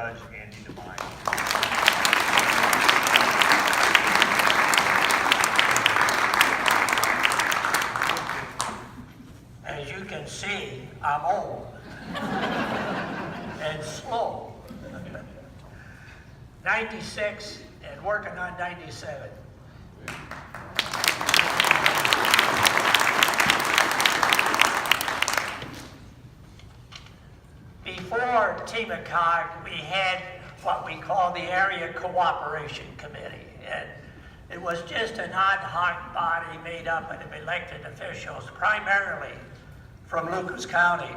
Judge Andy Devine. As you can see, I'm old and slow. 96 and working on 97. Before TMACOG, we had what we call the Area Cooperation Committee. And it was just an ad hoc body made up of elected officials, primarily from Lucas County.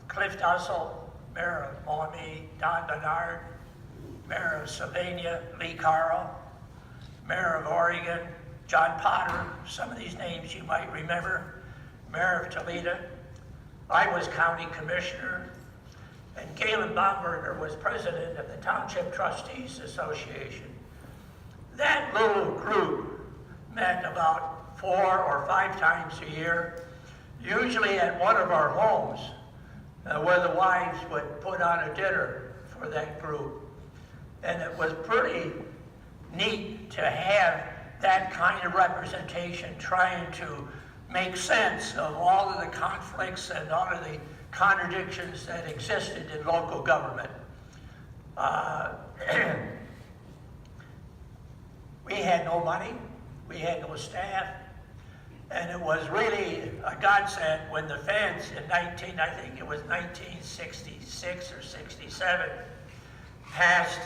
Cliff Dussel, Mayor of Maumee, Don Bernard, Mayor of Sylvania, Lee Carl, Mayor of Oregon, John Potter, some of these names you might remember, Mayor of Toledo. I was county commissioner, and Galen Baumberger was president of the Township Trustees Association. That little group met about 4 or 5 times a year, usually at one of our homes, where the wives would put on a dinner for that group. And it was pretty neat to have that kind of representation trying to make sense of all of the conflicts and all of the contradictions that existed in local government. We had no money, we had no staff, and it was really a godsend when the feds in 1966 or 67, passed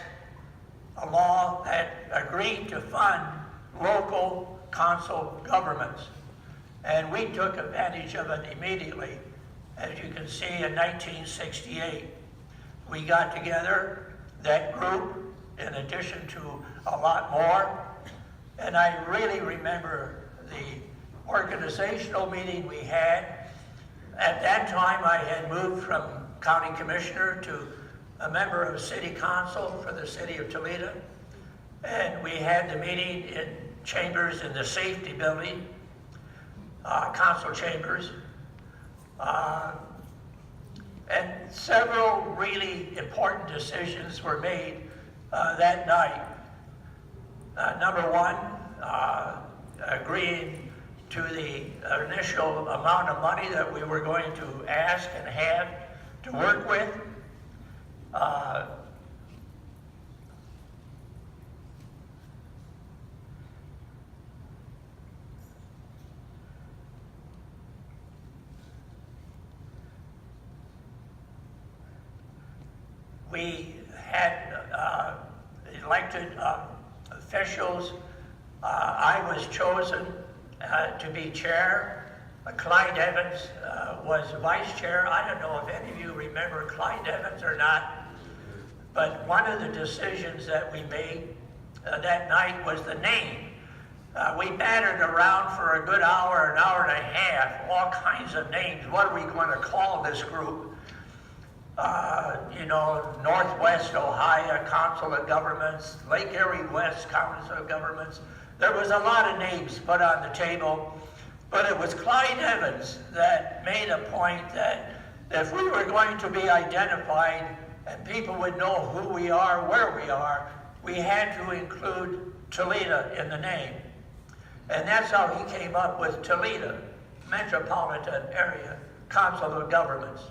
a law that agreed to fund local council governments. And we took advantage of it immediately. As you can see, in 1968, we got together, that group, in addition to a lot more. And I really remember the organizational meeting we had. At that time, I had moved from county commissioner to a member of city council for the city of Toledo. And we had the meeting in chambers in the safety building, council chambers, and several really important decisions were made that night. Number one, agreeing to the initial amount of money that we were going to ask and have to work with. We had elected officials. I was chosen to be chair. Clyde Evans was vice chair. I don't know if any of you remember Clyde Evans or not, but one of the decisions that we made that night was the name. We battered around for a good hour, an hour and a half, all kinds of names. What are we going to call this group? Northwest Ohio Council of Governments, Lake Erie West Council of Governments. There was a lot of names put on the table, but it was Clyde Evans that made a point that if we were going to be identified and people would know who we are, where we are, we had to include Toledo in the name. And that's how he came up with Toledo Metropolitan Area Council of Governments.